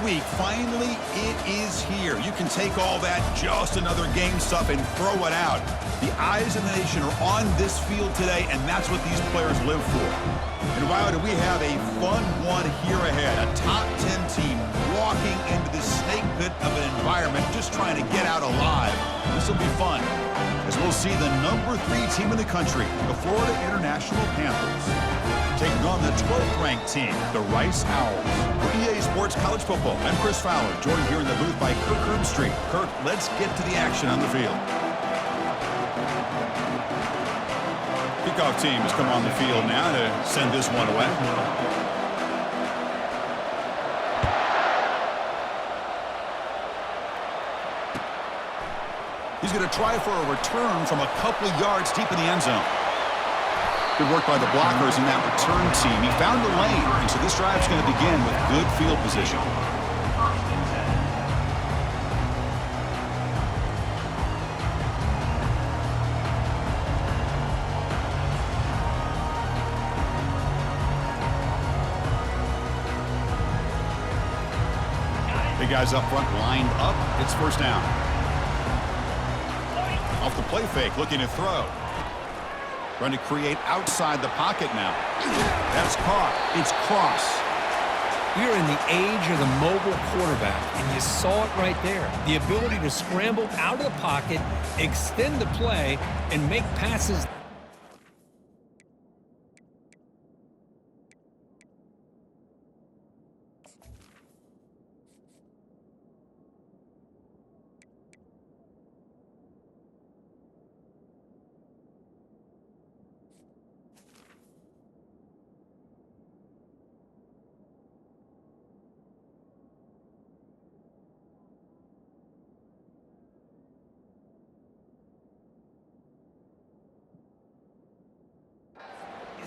week, finally it is here. You can take all that just another game stuff and throw it out. The eyes of the nation are on this field today, and that's what these players live for. And wow, do we have a fun one here ahead. A top 10 team walking into this snake pit of an environment, just trying to get out alive. This will be fun, as we'll see the number 3 team in the country, the Florida International Panthers, taking on the 12th ranked team, the Rice Owls. For EA Sports College Football, I'm Chris Fowler, joined here in the booth by Kirk Herbstreit. Kirk, let's get to the action on the field. Kickoff team has come on the field now to send this one away. He's going to try for a return from a couple of yards deep in the end zone. Good work by the blockers in that return team. He found the lane, and so this drive's going to begin with good field position. Big guys up front lined up. It's first down. Off the play fake, looking to throw. Trying to create outside the pocket now. That's caught. It's Cross. We're in the age of the mobile quarterback, and you saw it right there. The ability to scramble out of the pocket, extend the play, and make passes.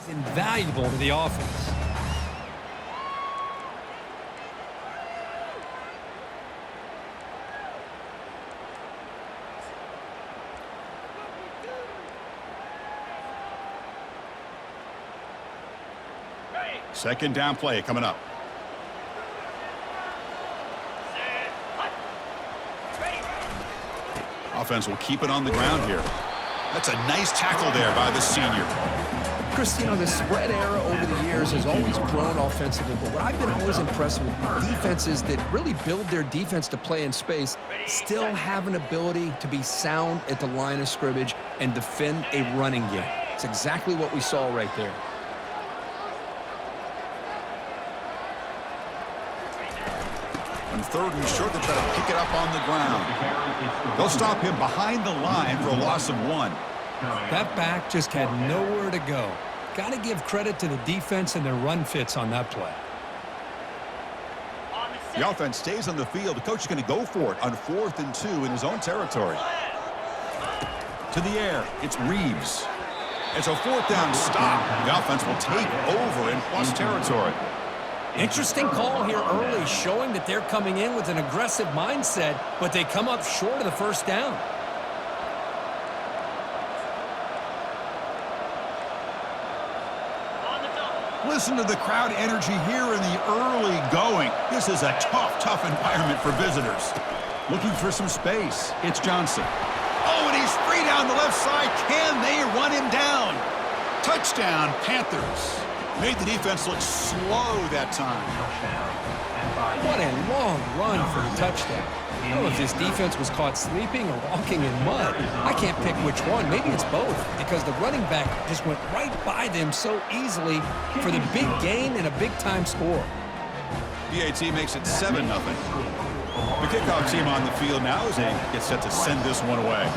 Invaluable to the offense. Second down play coming up. Offense will keep it on the ground here. That's a nice tackle there by the senior. Chris, you know, the spread era over the years has always grown offensively, but what I've been always impressed with defenses that really build their defense to play in space still have an ability to be sound at the line of scrimmage and defend a running game. It's exactly what we saw right there. On third and short, they try to pick it up on the ground. They'll stop him behind the line for a loss of 1. That back just had nowhere to go. Got to give credit to the defense and their run fits on that play. The offense stays on the field. The coach is going to go for it on 4th and 2 in his own territory. To the air, it's Reeves. It's a 4th down stop. The offense will take over in plus territory. Interesting call here early, showing that they're coming in with an aggressive mindset, but they come up short of the first down. Listen to the crowd energy here in the early going. This is a tough environment for visitors. Looking for some space. It's Johnson. Oh, and he's free down the left side. Can they run him down? Touchdown, Panthers. Made the defense look slow that time. What a long run for a touchdown. I don't know if this defense was caught sleeping or walking in mud. I can't pick which one. Maybe it's both, because the running back just went right by them so easily for the big gain and a big-time score. PAT makes it 7-0. The kickoff team on the field now as they get set to send this one away.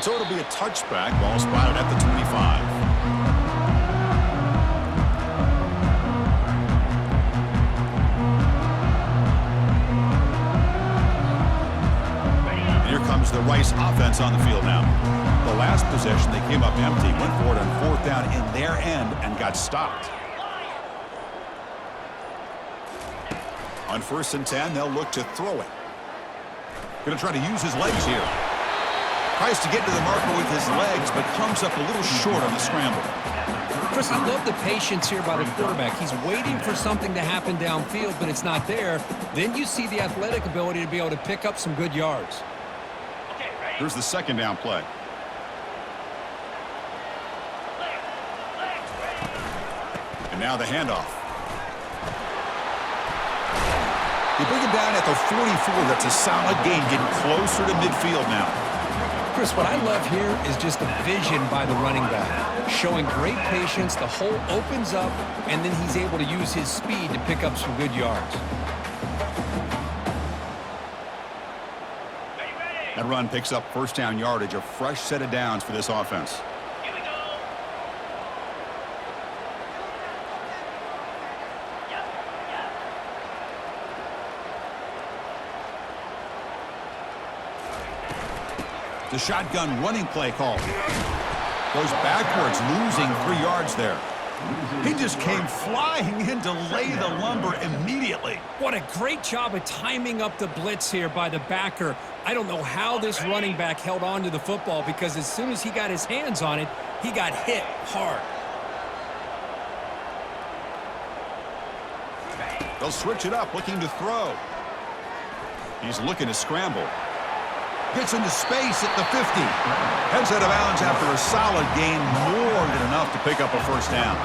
So it'll be a touchback. Ball spotted at the 25. And here comes the Rice offense on the field now. The last possession, they came up empty, went for it on 4th down in their end and got stopped. On 1st and 10, they'll look to throw it. Going to try to use his legs here. Tries to get to the marker with his legs, but comes up a little short on the scramble. Chris, I love the patience here by the quarterback. He's waiting for something to happen downfield, but it's not there. Then you see the athletic ability to be able to pick up some good yards. Here's the second down play. And now the handoff. They bring him down at the 44. That's a solid gain, getting closer to midfield now. Chris, what I love here is just the vision by the running back. Showing great patience, the hole opens up, and then he's able to use his speed to pick up some good yards. That run picks up first down yardage, a fresh set of downs for this offense. The shotgun running play call. Goes backwards, losing 3 yards there. He just came flying in to lay the lumber immediately. What a great job of timing up the blitz here by the backer. I don't know how this running back held on to the football, because as soon as he got his hands on it, he got hit hard. They'll switch it up, looking to throw. He's looking to scramble. Gets into space at the 50. Heads out of bounds after a solid gain, more than enough to pick up a first down.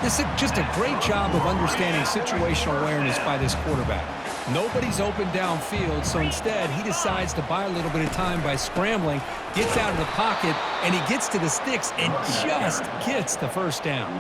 This is just a great job of understanding situational awareness by this quarterback. Nobody's open downfield, so instead he decides to buy a little bit of time by scrambling, gets out of the pocket, and he gets to the sticks and just gets the first down.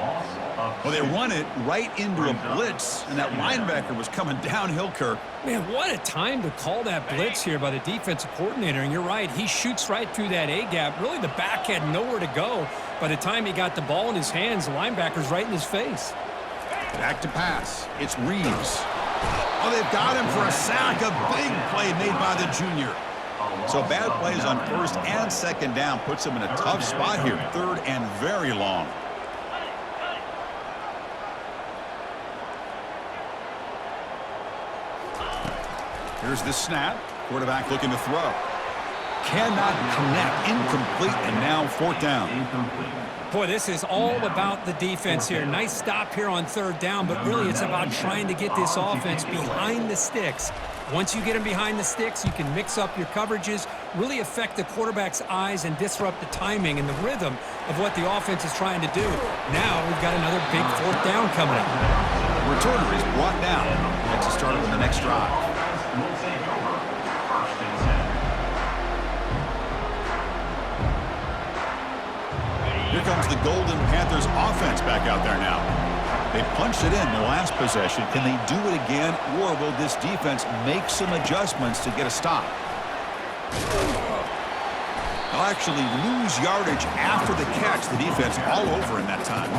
Well, they run it right into a blitz, and that linebacker was coming downhill, Kirk. Man, what a time to call that blitz here by the defensive coordinator. And you're right, he shoots right through that A-gap. Really, the back had nowhere to go. By the time he got the ball in his hands, the linebacker's right in his face. Back to pass. It's Reeves. Oh, they've got him for a sack. A big play made by the junior. So bad plays on first and second down puts him in a tough spot here. Third and very long. Here's the snap. Quarterback looking to throw. Cannot connect. Incomplete, and now fourth down. Boy, this is all about the defense here. Nice stop here on third down, but really it's about trying to get this offense behind the sticks. Once you get them behind the sticks, you can mix up your coverages, really affect the quarterback's eyes, and disrupt the timing and the rhythm of what the offense is trying to do. Now we've got another big fourth down coming up. The returner is brought down. That's the start of the next drive. Here comes the Golden Panthers offense back out there now. They punched it in the last possession. Can they do it again, or will this defense make some adjustments to get a stop? They'll actually lose yardage after the catch. The defense all over in that time.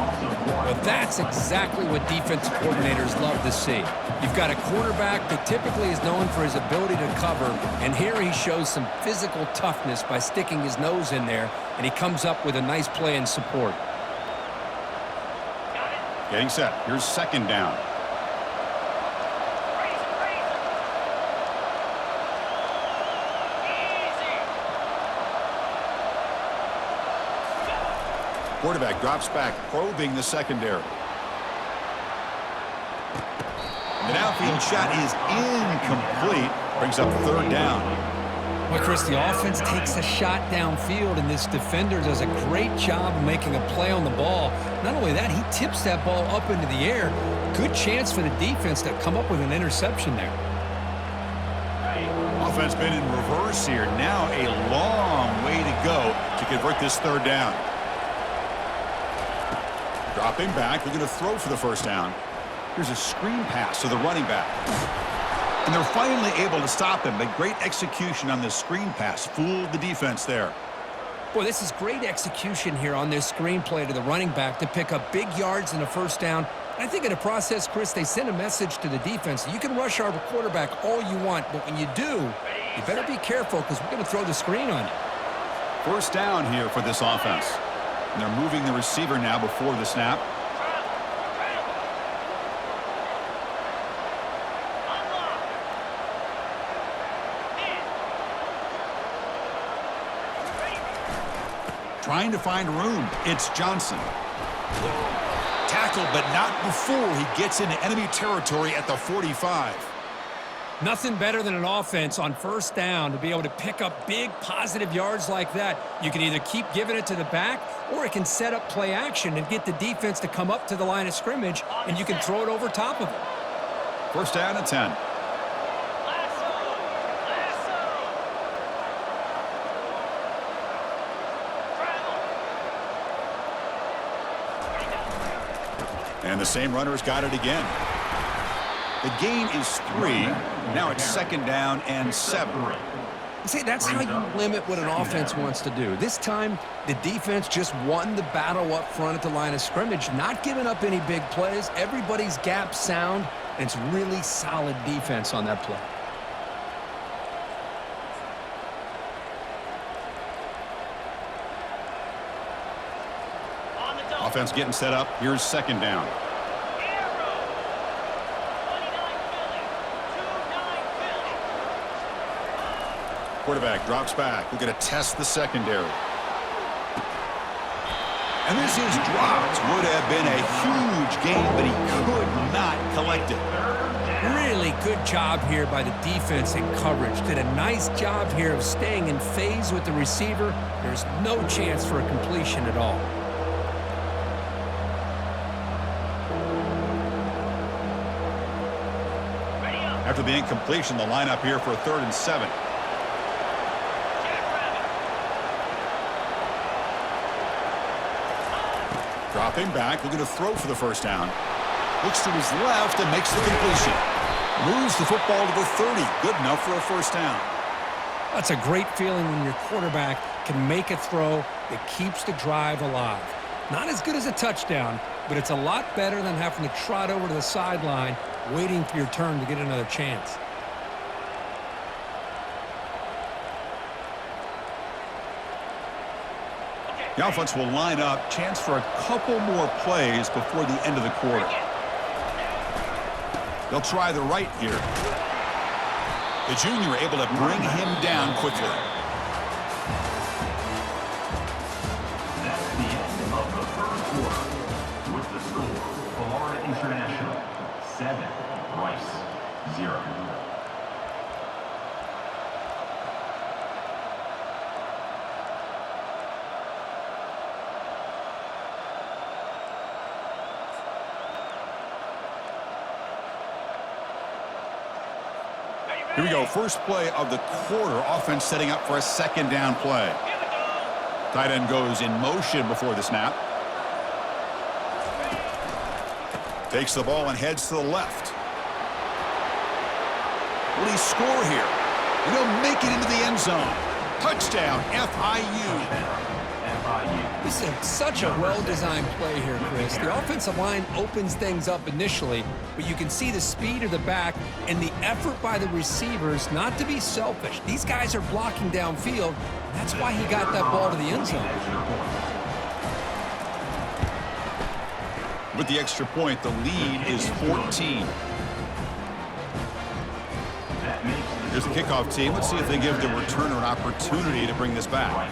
Well, that's exactly what defensive coordinators love to see. You've got a quarterback that typically is known for his ability to cover, and here he shows some physical toughness by sticking his nose in there, and he comes up with a nice play in support. Getting set. Here's second down. Quarterback drops back, probing the secondary. The downfield shot is incomplete. Brings up third down. Well, Chris, the offense takes a shot downfield, and this defender does a great job of making a play on the ball. Not only that, he tips that ball up into the air. Good chance for the defense to come up with an interception there. Offense been in reverse here. Now a long way to go to convert this third down. Dropping back, looking to throw for the first down. Here's a screen pass to the running back. And they're finally able to stop him, but great execution on this screen pass. Fooled the defense there. Boy, this is great execution here on this screen play to the running back to pick up big yards in a first down. I think in the process, Chris, they send a message to the defense. You can rush our quarterback all you want, but when you do, you better be careful because we're going to throw the screen on you. First down here for this offense. And they're moving the receiver now before the snap. trying to find room. It's Johnson. Tackled, but not before he gets into enemy territory at the 45. Nothing better than an offense on first down to be able to pick up big positive yards like that. You can either keep giving it to the back, or it can set up play action and get the defense to come up to the line of scrimmage, and you can throw it over top of them. First down and 10. And the same runner's got it again. The gain is 3. Now it's second down and 7. See, that's how you limit what an offense wants to do. This time, the defense just won the battle up front at the line of scrimmage, not giving up any big plays. Everybody's gap sound, and it's really solid defense on that play. Offense getting set up. Here's second down. Quarterback drops back. We're going to test the secondary. And this is dropped. Would have been a huge gain, but he could not collect it. Really good job here by the defense in coverage. Did a nice job here of staying in phase with the receiver. There's no chance for a completion at all. After the incompletion, the lineup here for a 3rd and 7. Dropping back, looking to throw for the first down. Looks to his left and makes the completion. Moves the football to the 30. Good enough for a first down. That's a great feeling when your quarterback can make a throw that keeps the drive alive. Not as good as a touchdown, but it's a lot better than having to trot over to the sideline waiting for your turn to get another chance. The offense will line up. Chance for a couple more plays before the end of the quarter. They'll try the right here. The junior able to bring him down quickly. That's the end of the first quarter. With the score, Florida International 7, Rice 0. Here we go. First play of the quarter. Offense setting up for a second down play. Tight end goes in motion before the snap. Takes the ball and heads to the left. Will he score here? And he'll make it into the end zone. Touchdown, FIU. This is such a well-designed play here, Chris. The offensive line opens things up initially, but you can see the speed of the back and the effort by the receivers not to be selfish. These guys are blocking downfield, and that's why he got that ball to the end zone. With the extra point, the lead is 14. Here's the kickoff team. Let's see if they give the returner an opportunity to bring this back.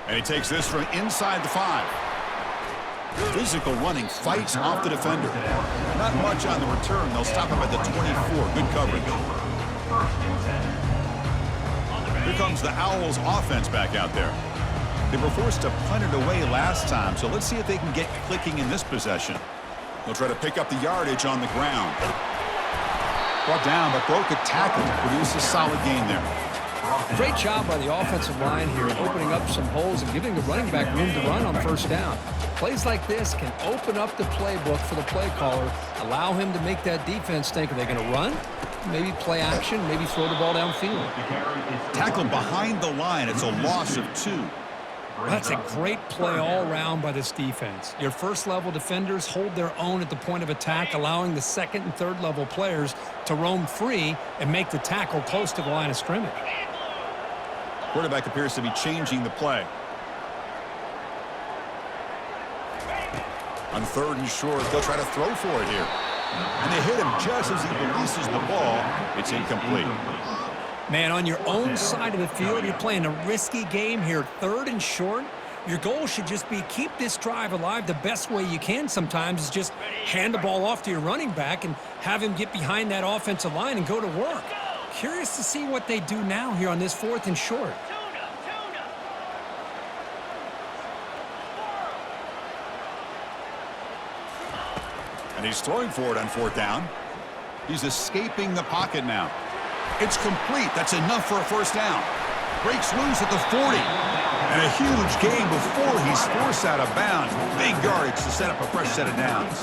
And he takes this from inside the 5. Physical running, fights off the defender. Not much on the return. They'll stop him at the 24. Good coverage. Here comes the Owls offense back out there. They were forced to punt it away last time, so let's see if they can get clicking in this possession. They'll try to pick up the yardage on the ground. Brought down, but broke a tackle to produce a solid gain there. Great job by the offensive line here, opening up some holes and giving the running back room to run on first down. Plays like this can open up the playbook for the play caller, allow him to make that defense think, are they going to run? Maybe play action, maybe throw the ball downfield. Tackled behind the line. It's a loss of 2. That's a great play all around by this defense. Your first-level defenders hold their own at the point of attack, allowing the second and third-level players to roam free and make the tackle close to the line of scrimmage. Quarterback appears to be changing the play. On 3rd and short, they'll try to throw for it here. And they hit him just as he releases the ball. It's incomplete. Man, on your own side of the field, you're playing a risky game here, 3rd and short. Your goal should just be keep this drive alive the best way you can sometimes is just hand the ball off to your running back and have him get behind that offensive line and go to work. Curious to see what they do now here on this 4th and short. And he's throwing for it on 4th down. He's escaping the pocket now. It's complete. That's enough for a 1st down. Breaks loose at the 40. And a huge gain before he's forced out of bounds. Big yardage to set up a fresh set of downs.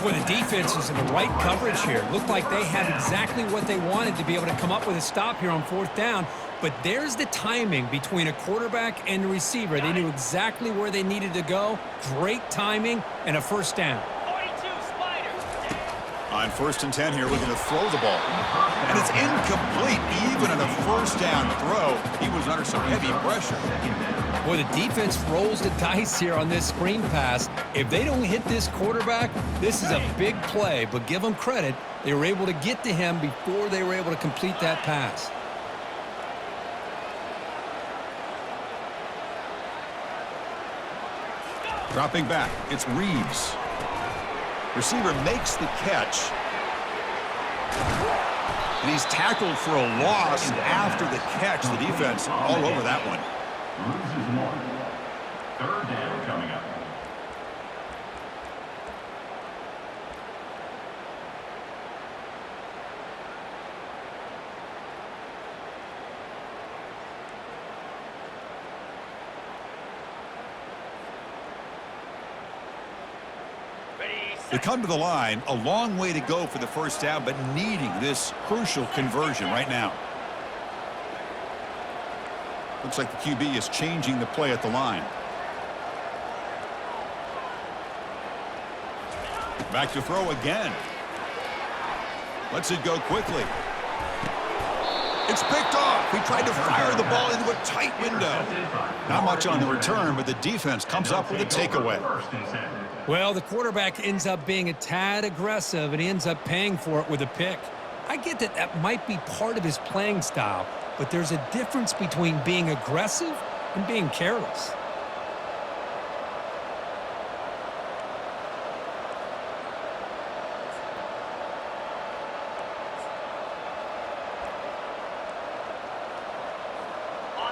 Boy, the defense is in the right coverage here. Looked like they had exactly what they wanted to be able to come up with a stop here on 4th down. But there's the timing between a quarterback and the receiver. They knew exactly where they needed to go. Great timing and a 1st down. On 1st and 10 here, looking to throw the ball. And it's incomplete. Even on a 1st down throw, he was under some heavy pressure. Boy, the defense rolls the dice here on this screen pass. If they don't hit this quarterback, this is a big play. But give them credit. They were able to get to him before they were able to complete that pass. Dropping back, it's Reeves. Receiver makes the catch. And he's tackled for a loss after the catch. The defense all over that one. Loses 1. 3rd down coming up. They come to the line, a long way to go for the 1st down, but needing this crucial conversion right now. Looks like the QB is changing the play at the line. Back to throw again. Lets it go quickly. It's picked off. He tried to fire the ball into a tight window. Not much on the return, but the defense comes up with a takeaway. Well, the quarterback ends up being a tad aggressive, and he ends up paying for it with a pick. I get that that might be part of his playing style, but there's a difference between being aggressive and being careless.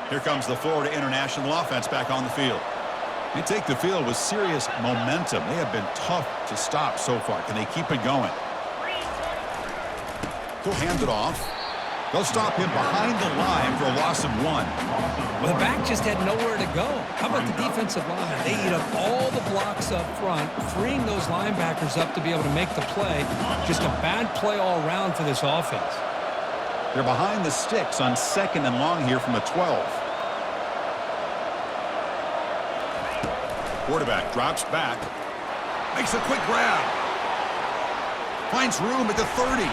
Here comes the Florida International offense back on the field. They take the field with serious momentum. They have been tough to stop so far. Can they keep it going? He'll hand it off. They'll stop him behind the line for a loss of 1. Well, the back just had nowhere to go. How about the defensive line? They eat up all the blocks up front, freeing those linebackers up to be able to make the play. Just a bad play all around for this offense. They're behind the sticks on 2nd and long here from the 12. Quarterback drops back. Makes a quick grab. Finds room at the 30.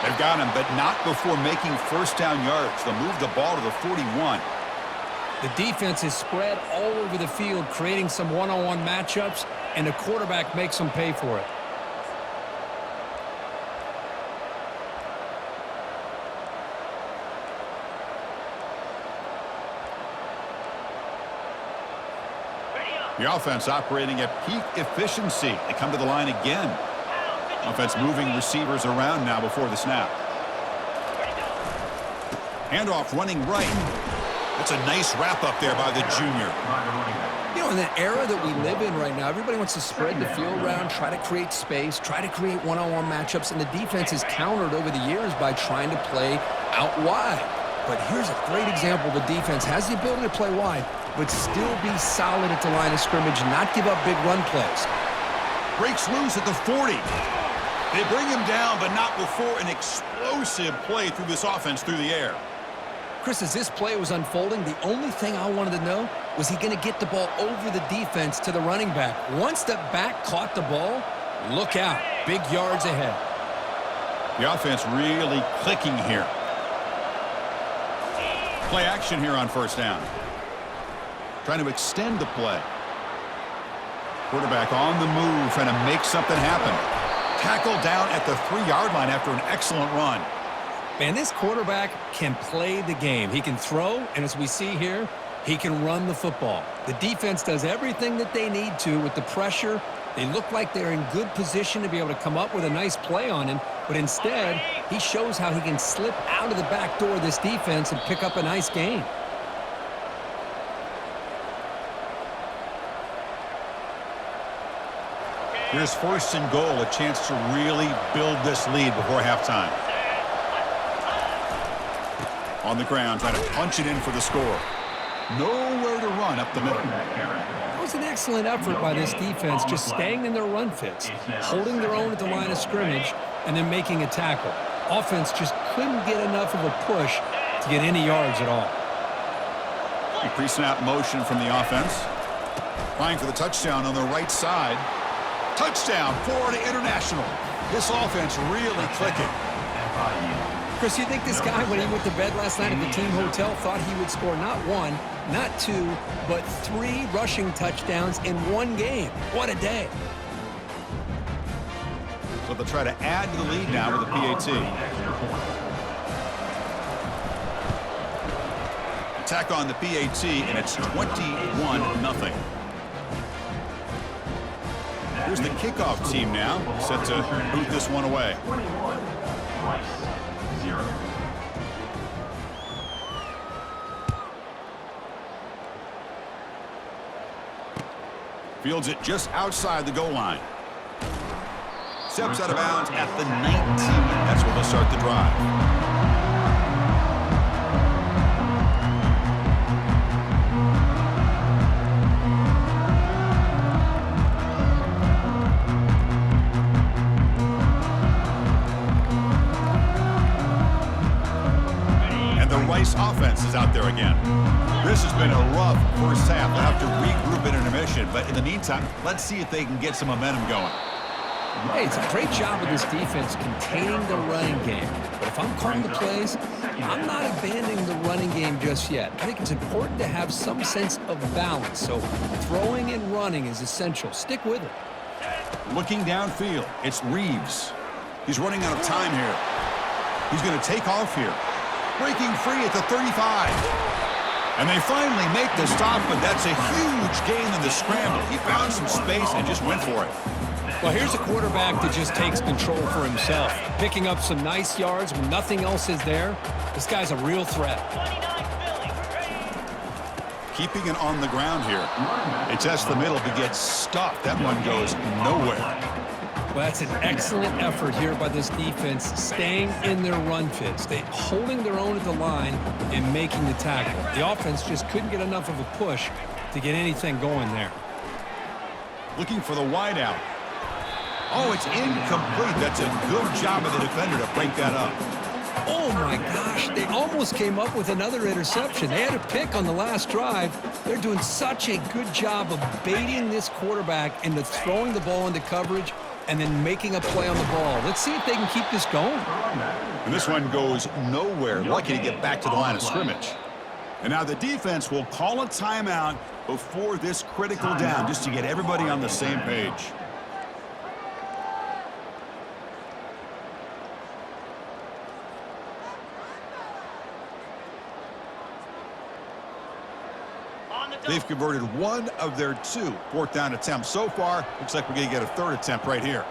They've got him, but not before making 1st down yards. They'll move the ball to the 41. The defense is spread all over the field, creating some one-on-one matchups, and the quarterback makes them pay for it. The offense operating at peak efficiency. They come to the line again. Offense moving receivers around now before the snap. Handoff running right. That's a nice wrap up there by the junior. You know, in the era that we live in right now, everybody wants to spread the field around, try to create space, try to create one-on-one matchups, and the defense is countered over the years by trying to play out wide. But here's a great example. The defense has the ability to play wide, but still be solid at the line of scrimmage, not give up big run plays. Breaks loose at the 40. They bring him down, but not before an explosive play through this offense through the air. Chris, as this play was unfolding, the only thing I wanted to know was he going to get the ball over the defense to the running back. Once the back caught the ball, look out. Big yards ahead. The offense really clicking here. Play action here on 1st down. Trying to extend the play. Quarterback on the move, trying to make something happen. Tackled down at the 3-yard line after an excellent run. Man, this quarterback can play the game. He can throw, and as we see here, he can run the football. The defense does everything that they need to with the pressure. They look like they're in good position to be able to come up with a nice play on him, but instead, he shows how he can slip out of the back door of this defense and pick up a nice gain. Here's 1st and goal, a chance to really build this lead before halftime. On the ground, trying to punch it in for the score. Nowhere to run up the middle. That was an excellent effort by this defense, just staying in their run fits, holding their own at the line of scrimmage, and then making a tackle. Offense just couldn't get enough of a push to get any yards at all. A pre-snap motion from the offense. Trying for the touchdown on the right side. Touchdown, Florida International. This offense really clicking. Chris, you think this guy, when he went to bed last night at the team hotel, thought he would score not 1, not 2, but 3 rushing touchdowns in one game? What a day. So they'll try to add to the lead now with the PAT. Attack on the PAT, and it's 21-0. Here's the kickoff team now, set to boot this one away. 21, Rice, 0. Fields it just outside the goal line. Steps out of bounds at the 19. That's where they'll start the drive. Offense is out there again. This has been a rough first half. They'll have to regroup in intermission, but in the meantime, let's see if they can get some momentum going. Hey, it's a great job of this defense containing the running game. But if I'm calling the plays, I'm not abandoning the running game just yet. I think it's important to have some sense of balance. So throwing and running is essential. Stick with it. Looking downfield, it's Reeves. He's running out of time here. He's going to take off here. Breaking free at the 35. And they finally make the stop, but that's a huge gain in the scramble. He found some space and just went for it. Well, here's a quarterback that just takes control for himself, picking up some nice yards when nothing else is there. This guy's a real threat. Keeping it on the ground here. It tests the middle but gets stuffed. That one goes nowhere. Well, that's an excellent effort here by this defense, staying in their run fits. They holding their own at the line and making the tackle. The offense just couldn't get enough of a push to get anything going there. Looking for the wide out. Oh, it's incomplete. That's a good job of the defender to break that up. Oh, my gosh. They almost came up with another interception. They had a pick on the last drive. They're doing such a good job of baiting this quarterback into throwing the ball into coverage and then making a play on the ball. Let's see if they can keep this going. And this one goes nowhere. Lucky to get back to the line of scrimmage. And now the defense will call a timeout before this critical down, just to get everybody on the same page. They've converted one of their 2 fourth down attempts so far. Looks like we're going to get a 3rd attempt right here.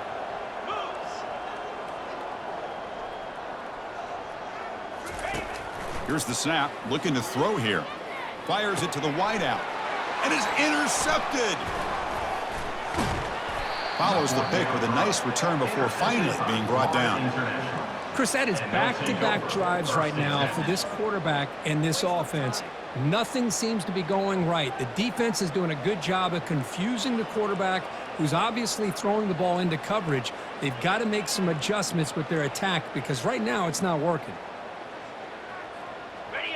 Here's the snap. Looking to throw here. Fires it to the wideout. And is intercepted. Follows the pick with a nice return before finally being brought down. Chris, that is back-to-back drives right now for this quarterback and this offense. Nothing seems to be going right. The defense is doing a good job of confusing the quarterback, who's obviously throwing the ball into coverage. They've got to make some adjustments with their attack because right now it's not working.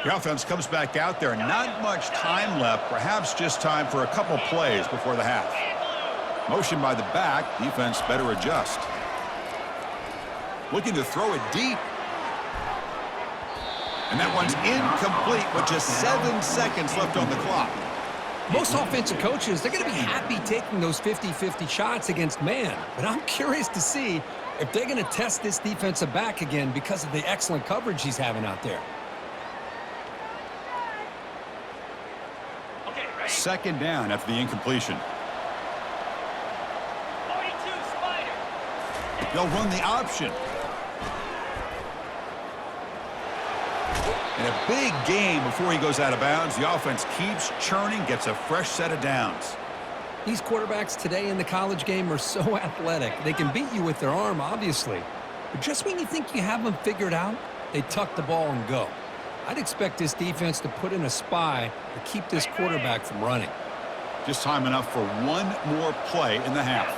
The offense comes back out there. Not much time left. Perhaps just time for a couple plays before the half. Motion by the back. Defense better adjust. Looking to throw it deep. And that one's incomplete with just 7 seconds left on the clock. Most offensive coaches, they're going to be happy taking those 50-50 shots against man. But I'm curious to see if they're going to test this defensive back again because of the excellent coverage he's having out there. Second down after the incompletion. 42 Spider. They'll run the option. And a big game before he goes out of bounds. The offense keeps churning, gets a fresh set of downs. These quarterbacks today in the college game are so athletic. They can beat you with their arm, obviously. But just when you think you have them figured out, they tuck the ball and go. I'd expect this defense to put in a spy to keep this quarterback from running. Just time enough for one more play in the half.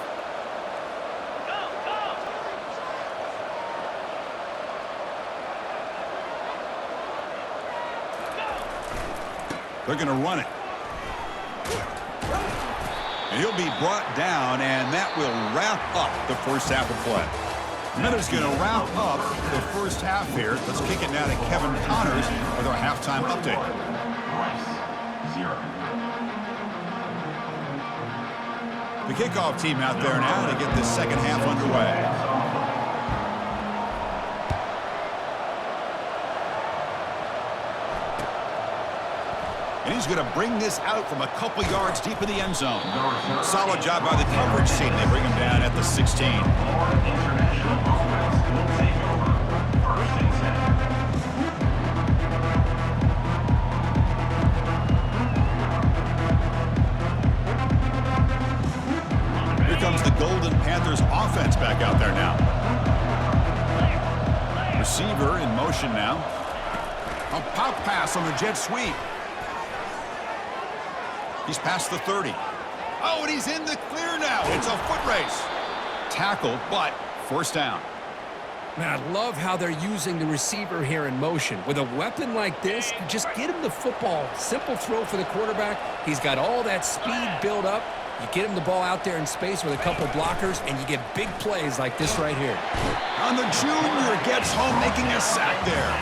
They're going to run it. And he'll be brought down, and that will wrap up the first half of play. Minutes going to wrap up the first half here. Let's kick it now to Kevin Connors with our halftime update. Rice, 0. The kickoff team out there now to get this second half underway. And he's going to bring this out from a couple yards deep in the end zone. Solid job by the coverage team. They bring him down at the 16. Florida International offense will take over. First and 10. Here comes the Golden Panthers offense back out there now. Receiver in motion now. A pop pass on the jet sweep. He's past the 30. Oh, and he's in the clear now. It's a foot race. Tackle, but first down. Man, I love how they're using the receiver here in motion. With a weapon like this, you just get him the football. Simple throw for the quarterback. He's got all that speed built up. You get him the ball out there in space with a couple blockers, and you get big plays like this right here. And the junior gets home making a sack there.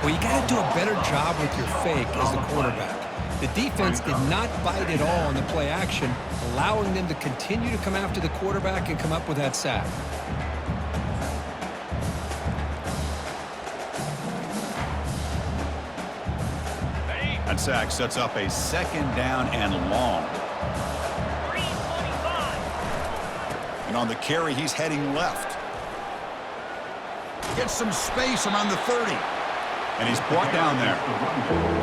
Well, you got to do a better job with your fake as the quarterback. The defense did not bite at all on the play action, allowing them to continue to come after the quarterback and come up with that sack. That sack sets up a second down and long. 325. And on the carry, he's heading left. Gets some space around the 30. And he's brought down there.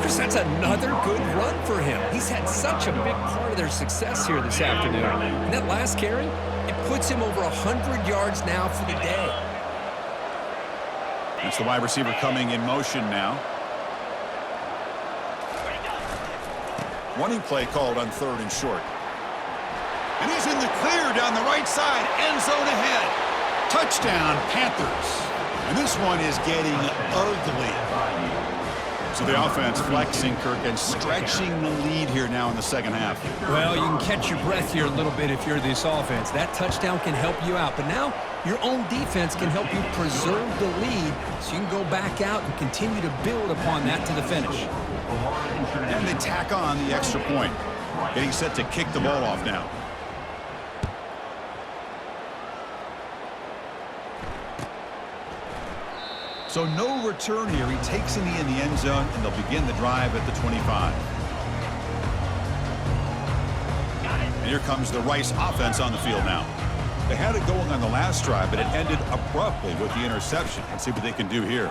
Chris, that's another good run for him. He's had such a big part of their success here this afternoon. And that last carry, it puts him over 100 yards now for the day. It's the wide receiver coming in motion now. Running play called on third and short. And he's in the clear down the right side. End zone ahead. Touchdown, Panthers. And this one is getting ugly. So the offense flexing, Kirk, and stretching the lead here now in the second half. Well, you can catch your breath here a little bit if you're this offense. That touchdown can help you out. But now your own defense can help you preserve the lead so you can go back out and continue to build upon that to the finish. And they tack on the extra point. Getting set to kick the ball off now. So no return here. He takes it in the end zone, and they'll begin the drive at the 25. And here comes the Rice offense on the field now. They had it going on the last drive, but it ended abruptly with the interception. Let's see what they can do here.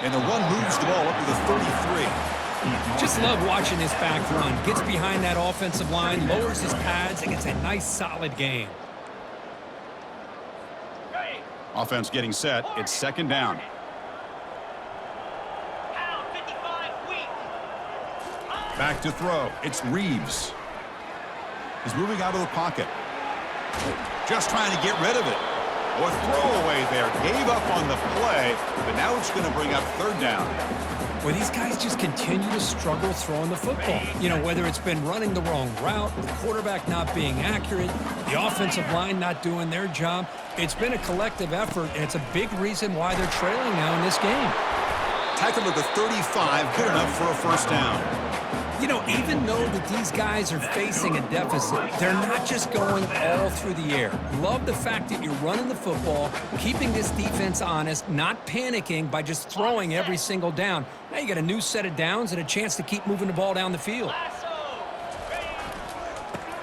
And the run moves the ball up to the 33. Just love watching this back run. Gets behind that offensive line, lowers his pads, and gets a nice solid gain. Offense getting set. It's second down. Back to throw. It's Reeves. He's moving out of the pocket. Just trying to get rid of it. Or throwaway there. Gave up on the play, but now it's going to bring up third down. Well, these guys just continue to struggle throwing the football. You know, whether it's been running the wrong route, the quarterback not being accurate, the offensive line not doing their job. It's been a collective effort, and it's a big reason why they're trailing now in this game. Tackle at the 35, good enough for a first down. You know, even though that these guys are facing a deficit, they're not just going all through the air. Love the fact that you're running the football, keeping this defense honest, not panicking by just throwing every single down. Now you got a new set of downs and a chance to keep moving the ball down the field.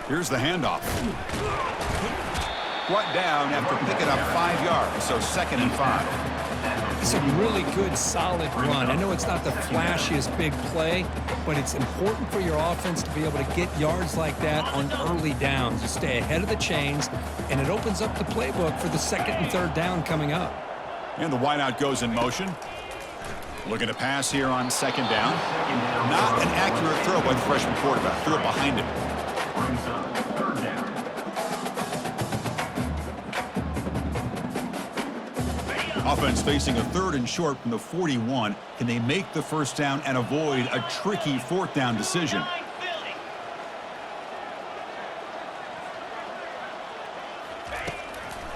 Here's the handoff. Brought down after picking up 5 yards, so 2nd and 5. It's a really good, solid run. I know it's not the flashiest big play, but it's important for your offense to be able to get yards like that on early downs. You stay ahead of the chains, and it opens up the playbook for the 2nd and 3rd down coming up. And the wideout goes in motion. Looking to pass here on 2nd down. Not an accurate throw by the freshman quarterback. Threw it behind him. Brings up 3rd down. Offense facing a 3rd and short from the 41. Can they make the 1st down and avoid a tricky 4th down decision?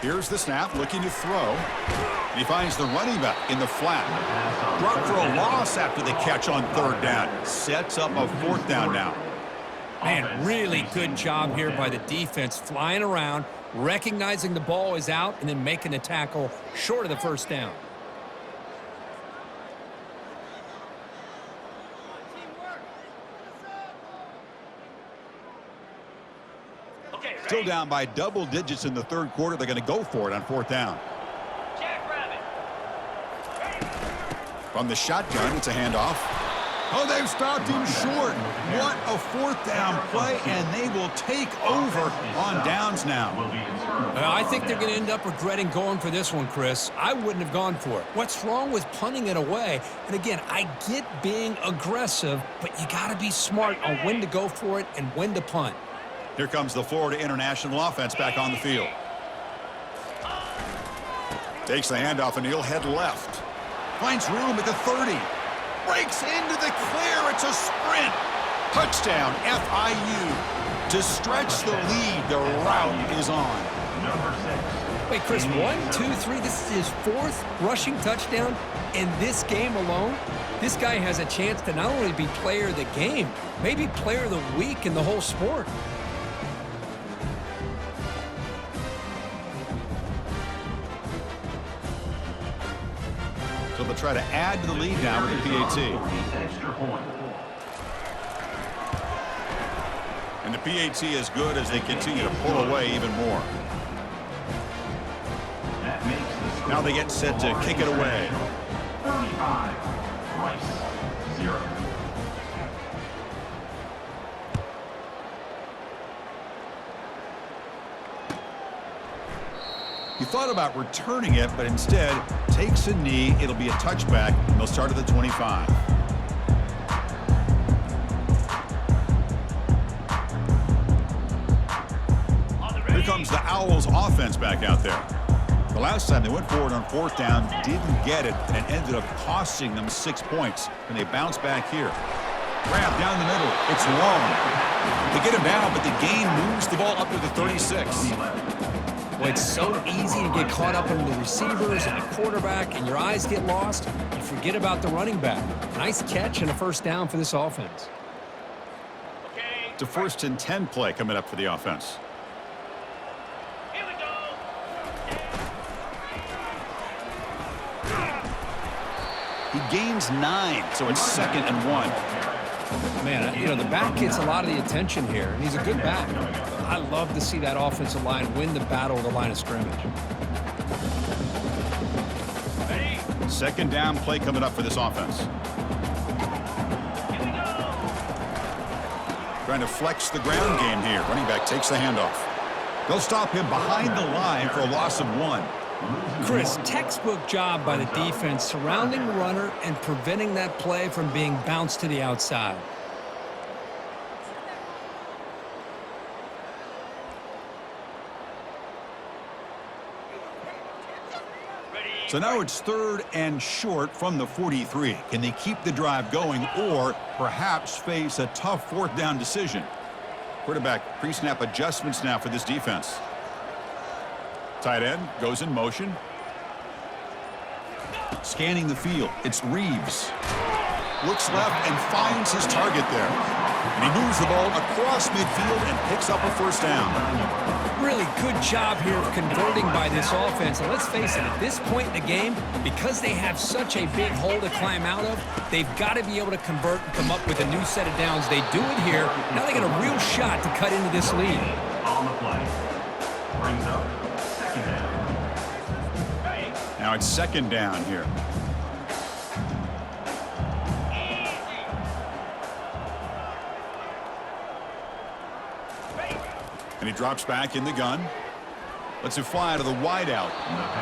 Here's the snap, looking to throw. And he finds the running back in the flat. Dropped for a loss after the catch on 3rd down. Sets up a 4th down now. Man, really good job here by the defense, flying around, recognizing the ball is out, and then making the tackle short of the 1st down. Still down by double digits in the 3rd quarter. They're going to go for it on 4th down. Jackrabbit. From the shotgun, it's a handoff. Oh, they've stopped him short. What a 4th down play, and they will take over on downs now. I think they're going to end up regretting going for this one, Chris. I wouldn't have gone for it. What's wrong with punting it away? And again, I get being aggressive, but you got to be smart on when to go for it and when to punt. Here comes the Florida International offense back on the field. Takes the handoff, and he'll head left. Finds room at the 30. Breaks into the clear. It's a sprint. Touchdown, FIU. To stretch the lead, the route is on. Wait, Chris, 1, 2, 3. This is his 4th rushing touchdown in this game alone. This guy has a chance to not only be player of the game, maybe player of the week in the whole sport. So they'll try to add to the lead now with the PAT. And the PAT is good as they continue to pull away even more. Now they get set to kick it away. 35, Rice, 0. He thought about returning it, but instead takes a knee. It'll be a touchback, and they'll start at the 25. Here comes the Owls offense back out there. The last time they went forward on 4th down, didn't get it, and it ended up costing them 6 points. And they bounce back here. Grab down the middle. It's long. They get him down, but the gain moves the ball up to the 36. Well, it's so easy to get caught up in the receivers and the quarterback, and your eyes get lost. You forget about the running back. Nice catch and a 1st down for this offense. It's a 1st and 10 play coming up for the offense. Here we go. He gains 9, so it's 2nd and 1. Man, you know, the back gets a lot of the attention here, and he's a good back. I love to see that offensive line win the battle of the line of scrimmage. 2nd down play coming up for this offense. Trying to flex the ground game here. Running back takes the handoff. They'll stop him behind the line for a loss of 1. Chris, textbook job by the defense surrounding the runner and preventing that play from being bounced to the outside. So now it's 3rd and short from the 43. Can they keep the drive going or perhaps face a tough 4th down decision? Quarterback pre-snap adjustments now for this defense. Tight end goes in motion. Scanning the field. It's Reeves. Looks left and finds his target there. And he moves the ball across midfield and picks up a first down. Really good job here of converting by this offense. And let's face it, at this point in the game, because they have such a big hole to climb out of, they've got to be able to convert and come up with a new set of downs. They do it here. Now they got a real shot to cut into this lead. On the play. Brings up second down. Now it's second down here. And he drops back in the gun. Lets it fly to the wideout.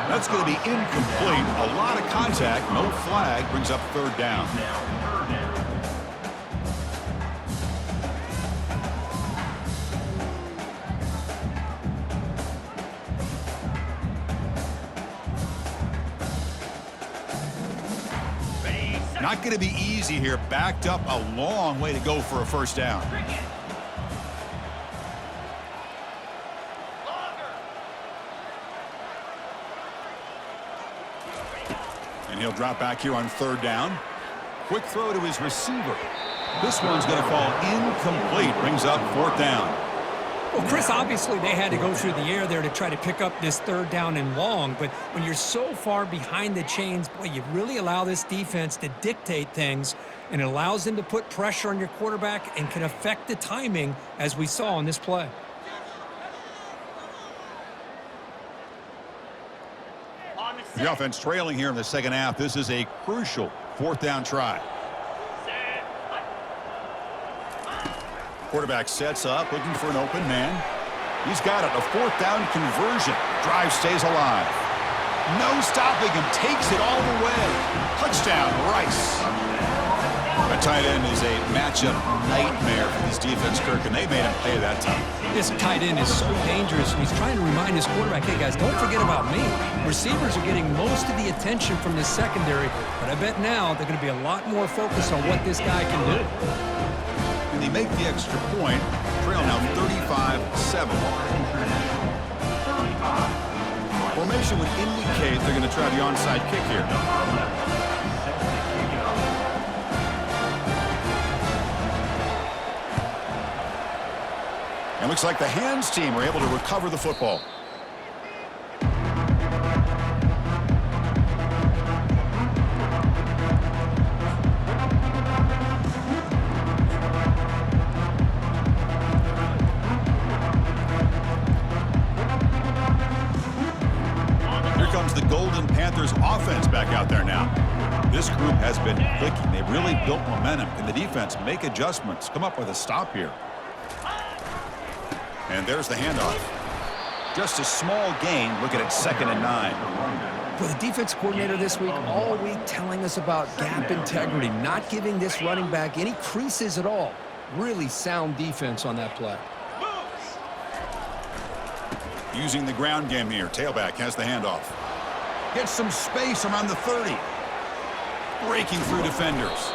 That's going to be incomplete. A lot of contact, no flag, brings up third down. Now third down. Not going to be easy here. Backed up a long way to go for a first down. And he'll drop back here on third down. Quick throw to his receiver. This one's going to fall incomplete. Brings up fourth down. Well, Chris, obviously they had to go through the air there to try to pick up this third down and long, but when you're so far behind the chains, boy, you really allow this defense to dictate things, and it allows them to put pressure on your quarterback and can affect the timing, as we saw on this play. The offense trailing here in the second half. This is a crucial fourth down try. Quarterback sets up, looking for an open man. He's got it, a fourth down conversion. Drive stays alive. No stopping him, takes it all the way. Touchdown, Rice. A tight end is a matchup nightmare for this defense, Kirk, and they made him pay that time. This tight end is so dangerous. He's trying to remind his quarterback, hey, guys, don't forget about me. Receivers are getting most of the attention from this secondary, but I bet now they're going to be a lot more focused on what this guy can do. And they make the extra point. Trail now 35-7. Formation would indicate they're going to try the onside kick here. And looks like the hands team were able to recover the football. Here comes the Golden Panthers offense back out there now. This group has been clicking. They've really built momentum. Can the defense make adjustments? Come up with a stop here. And there's the handoff. Just a small gain. Look at it, 2nd and 9. For the defense coordinator this week, all week telling us about gap integrity, not giving this running back any creases at all. Really sound defense on that play. Using the ground game here. Tailback has the handoff. Gets some space around the 30. Breaking through defenders.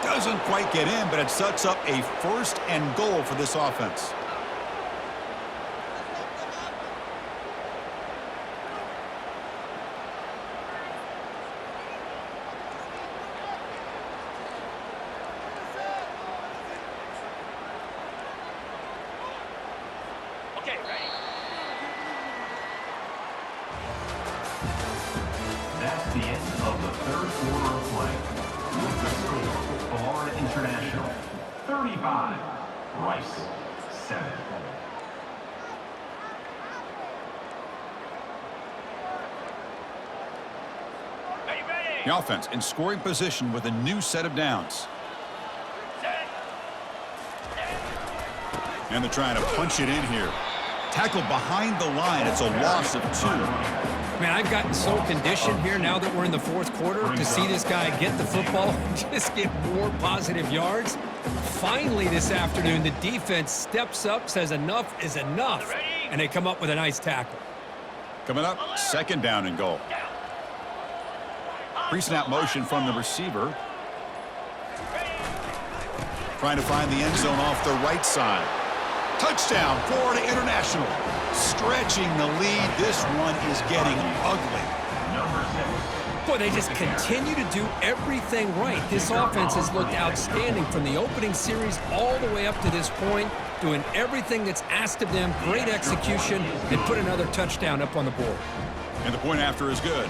Doesn't quite get in, but it sets up a 1st and goal for this offense. Okay, ready? That's the end of the third quarter of play. With the score, Florida International 35, Rice 7. Ready, ready? The offense in scoring position with a new set of downs. Set. And they're trying to punch it in here. Tackled behind the line. It's a loss of 2. Man, I've gotten so conditioned here now that we're in the fourth quarter to see this guy get the football and just get more positive yards. Finally this afternoon, the defense steps up, says enough is enough, and they come up with a nice tackle. Coming up, 2nd down and goal. Pre-snap motion from the receiver. Trying to find the end zone off the right side. Touchdown, Florida International. Stretching the lead. This one is getting ugly. Number 6, Boy, they just continue to do everything right. This offense has looked outstanding from the opening series all the way up to this point, doing everything that's asked of them. Great execution, and put another touchdown up on the board. And the point after is good.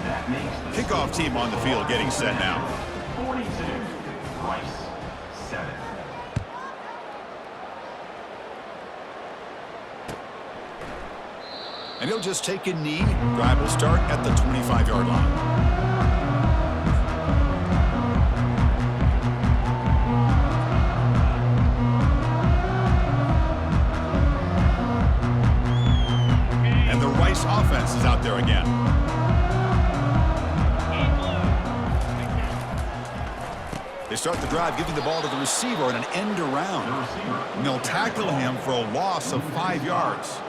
Kickoff team on the field getting set now. 42, Rice, 7. And he'll just take a knee. Drive will start at the 25-yard line. And the Rice offense is out there again. They start the drive, giving the ball to the receiver and an end around. And they'll tackle him for a loss of 5 yards.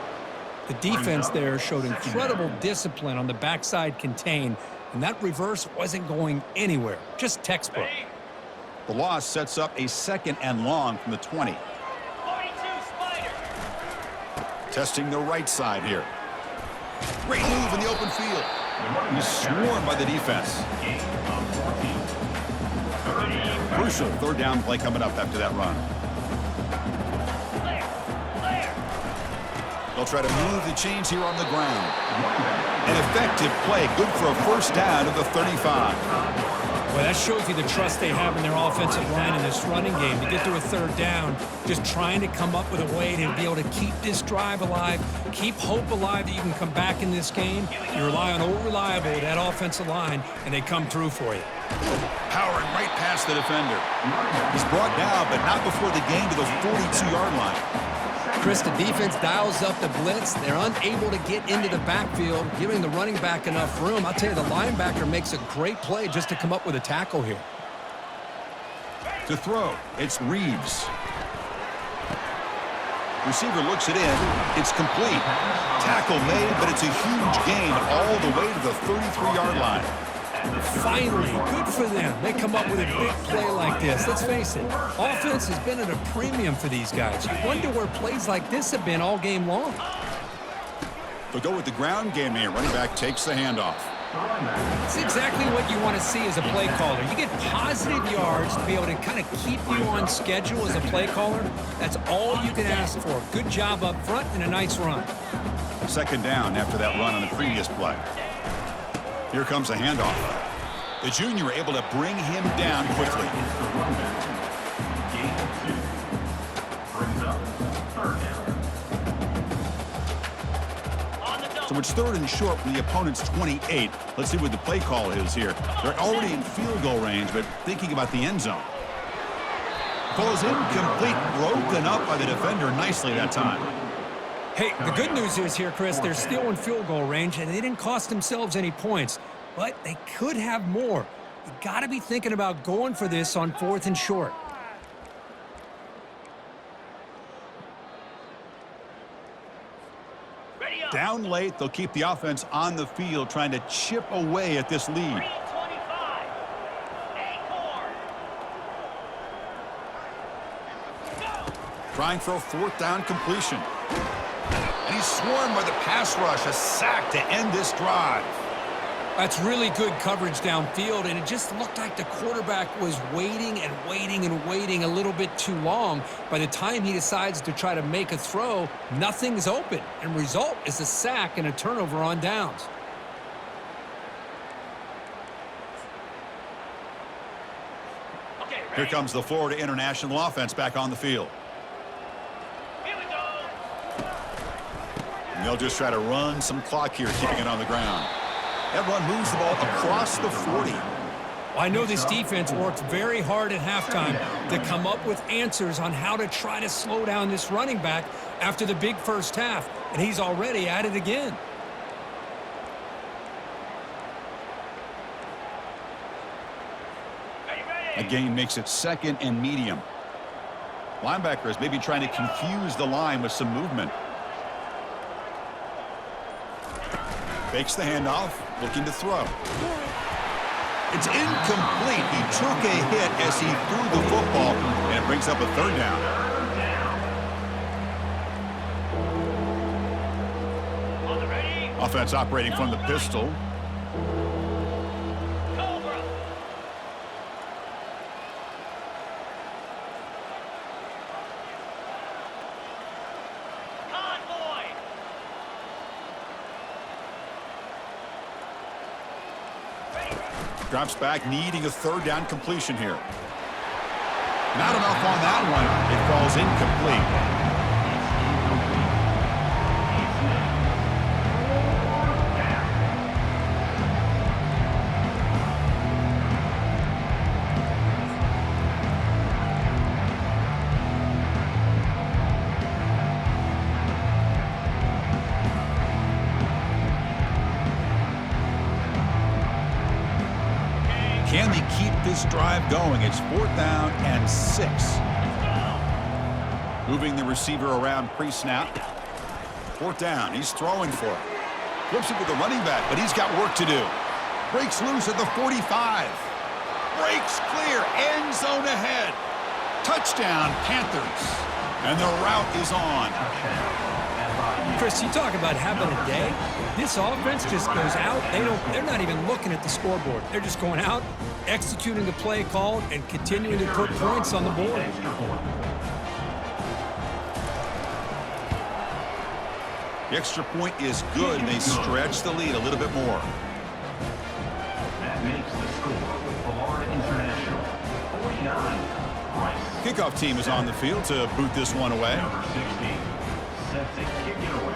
The defense there showed incredible discipline on the backside contain, and that reverse wasn't going anywhere. Just textbook. The loss sets up a 2nd and long from the 20. 42 Spider. Testing the right side here. Great move in the open field. He's swarmed by the defense. Crucial 3rd down play coming up after that run. They'll try to move the chains here on the ground. An effective play, good for a 1st down at the 35. Well, that shows you the trust they have in their offensive line in this running game. To get to a 3rd down, just trying to come up with a way to be able to keep this drive alive, keep hope alive that you can come back in this game. You rely on Old Reliable, that offensive line, and they come through for you. Powering right past the defender. He's brought down, but not before the gain to the 42-yard line. Chris, the defense dials up the blitz. They're unable to get into the backfield, giving the running back enough room. I'll tell you, the linebacker makes a great play just to come up with a tackle here. To throw, it's Reeves. Receiver looks it in. It's complete. Tackle made, but it's a huge gain all the way to the 33-yard line. Finally, good for them. They come up with a big play like this. Let's face it, offense has been at a premium for these guys. You wonder where plays like this have been all game long. They'll go with the ground game here. Running back takes the handoff. It's exactly what you want to see as a play caller. You get positive yards to be able to kind of keep you on schedule as a play caller. That's all you can ask for. Good job up front and a nice run. 2nd down after that run on the previous play. Here comes a handoff. The junior able to bring him down quickly. So it's 3rd and short from the opponent's 28. Let's see what the play call is here. They're already in field goal range, but thinking about the end zone. Ball is incomplete, broken up by the defender nicely that time. Hey, the good news is here, Chris, they're still in field goal range, and they didn't cost themselves any points, but they could have more. You got to be thinking about going for this on 4th and short. Down late, they'll keep the offense on the field, trying to chip away at this lead. 25. 8 more. Go. Trying for a 4th down completion. And he's swarmed by the pass rush, a sack to end this drive. That's really good coverage downfield, and it just looked like the quarterback was waiting and waiting and waiting a little bit too long. By the time he decides to try to make a throw, nothing's open, and result is a sack and a turnover on downs. Okay, ready? Here comes the Florida International offense back on the field. Here we go. And they'll just try to run some clock here, keeping it on the ground. That run moves the ball across the 40. Well, I know this defense worked very hard at halftime to come up with answers on how to try to slow down this running back after the big first half, and he's already at it again. A gain makes it 2nd and medium. Linebackers maybe trying to confuse the line with some movement. Fakes the handoff, looking to throw. It's incomplete. He took a hit as he threw the football, and it brings up a 3rd down. On the ready. Offense operating from the pistol. Drops back, needing a third down completion here. Not enough on that one. It falls incomplete. Can they keep this drive going? It's 4th down and 6. Moving the receiver around pre-snap. 4th down. He's throwing for it. Flips it to the running back, but he's got work to do. Breaks loose at the 45. Breaks clear. End zone ahead. Touchdown, Panthers. And the route is on. Chris, you talk about having a day. This offense just goes out. They're not even looking at the scoreboard. They're just going out, executing the play called, and continuing to put points on the board. The extra point is good. They stretch the lead a little bit more. That makes the score Florida International 49. Rice. Kickoff team is on the field to boot this one away. Number 60 set to kick it away.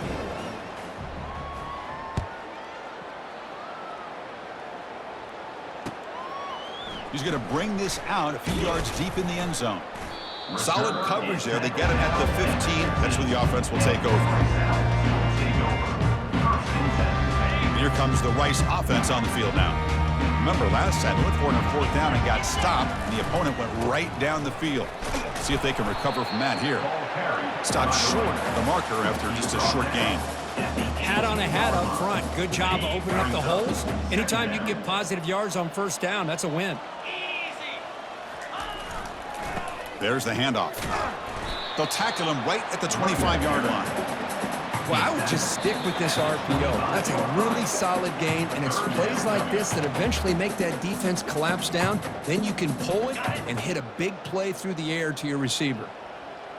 He's going to bring this out a few yards deep in the end zone. Solid coverage there. They get him at the 15. That's where the offense will take over. And here comes the Rice offense on the field now. Remember last time, they went for it on 4th down and got stopped. And the opponent went right down the field. See if they can recover from that here. Stopped short of the marker after just a short gain. Hat on a hat up front. Good job of opening up the holes. Anytime you can get positive yards on 1st down, that's a win. There's the handoff. They'll tackle him right at the 25-yard line. Well, I would just stick with this RPO. That's a really solid gain, and it's plays like this that eventually make that defense collapse down. Then you can pull it and hit a big play through the air to your receiver.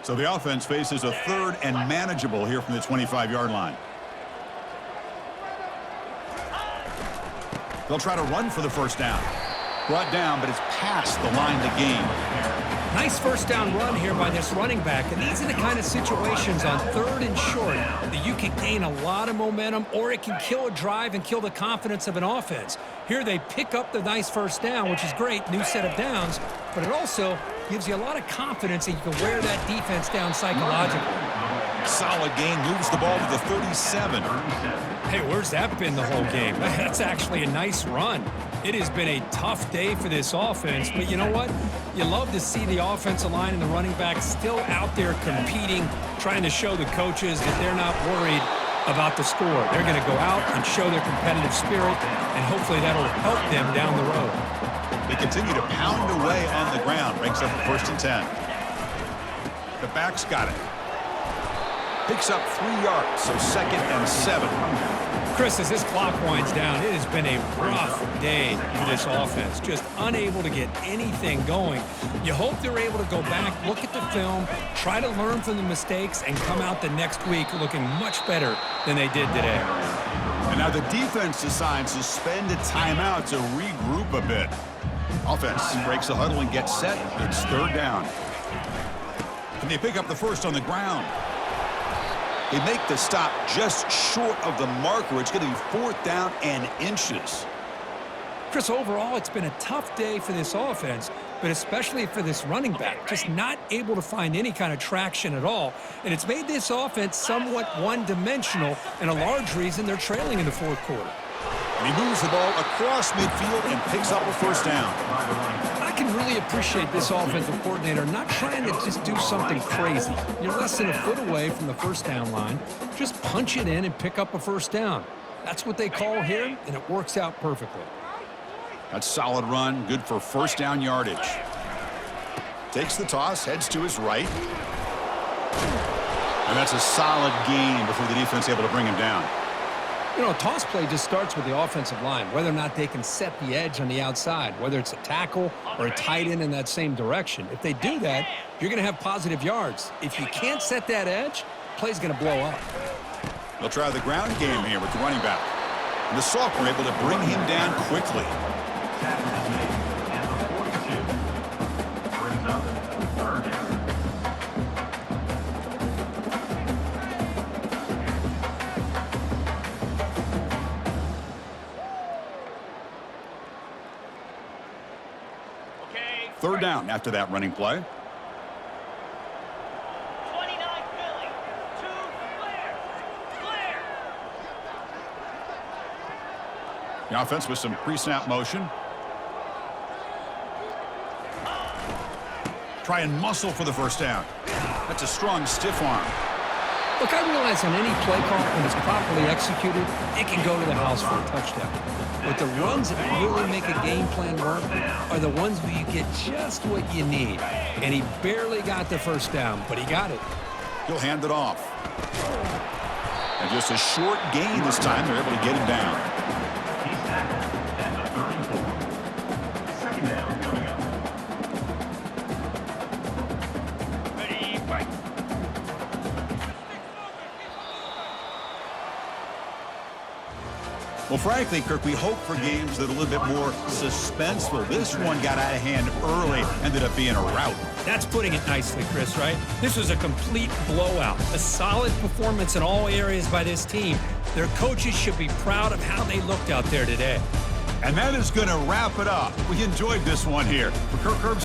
So the offense faces a 3rd and manageable here from the 25-yard line. They'll try to run for the 1st down. Brought down, but it's past the line to gain. Nice 1st down run here by this running back. And these are the kind of situations on 3rd and short that you can gain a lot of momentum, or it can kill a drive and kill the confidence of an offense. Here they pick up the nice 1st down, which is great, new set of downs, but it also gives you a lot of confidence that you can wear that defense down psychologically. Solid gain, moves the ball to the 37. Hey, where's that been the whole game? That's actually a nice run. It has been a tough day for this offense, but you know what? You love to see the offensive line and the running back still out there competing, trying to show the coaches that they're not worried about the score. They're going to go out and show their competitive spirit, and hopefully that'll help them down the road. They continue to pound away on the ground. Breaks up the 1st and 10. The back's got it. Picks up 3 yards, so 2nd and 7. Chris, as this clock winds down, it has been a rough day for this offense. Just unable to get anything going. You hope they're able to go back, look at the film, try to learn from the mistakes, and come out the next week looking much better than they did today. And now the defense decides to spend a timeout to regroup a bit. Offense breaks the huddle and gets set. It's 3rd down. And they pick up the 1st on the ground. They make the stop just short of the marker. It's going to be 4th down and inches. Chris, overall, it's been a tough day for this offense, but especially for this running back. Just not able to find any kind of traction at all. And it's made this offense somewhat one-dimensional, and a large reason they're trailing in the 4th quarter. And he moves the ball across midfield and picks up a 1st down. I can really appreciate this offensive coordinator not trying to just do something crazy. You're less than a foot away from the 1st down line. Just punch it in and pick up a 1st down. That's what they call here, and it works out perfectly. That's solid run, good for 1st down yardage. Takes the toss, heads to his right. And that's a solid gain before the defense is able to bring him down. You know, a toss play just starts with the offensive line, whether or not they can set the edge on the outside, whether it's a tackle or a tight end in that same direction. If they do that, you're going to have positive yards. If you can't set that edge, play's going to blow up. They'll try the ground game here with the running back. And the sophomore able to bring him down quickly. Third down after that running play. 29 Philly. 2 Flair. Flair. The offense with some pre-snap motion. Try and muscle for the first down. That's a strong stiff arm. Look, I realize on any play call, when it's properly executed, it can go to the house for a touchdown. But the runs that really make a game plan work are the ones where you get just what you need. And he barely got the first down, but he got it. He'll hand it off. And just a short gain this time. They're able to get him down. He's tackled at the 34. Second down coming up. Ready, fight. Well, frankly, Kirk, we hope for games that are a little bit more suspenseful. This one got out of hand early, ended up being a rout. That's putting it nicely, Chris, right? This was a complete blowout. A solid performance in all areas by this team. Their coaches should be proud of how they looked out there today. And that is going to wrap it up. We enjoyed this one here. For Kirk Herbstreit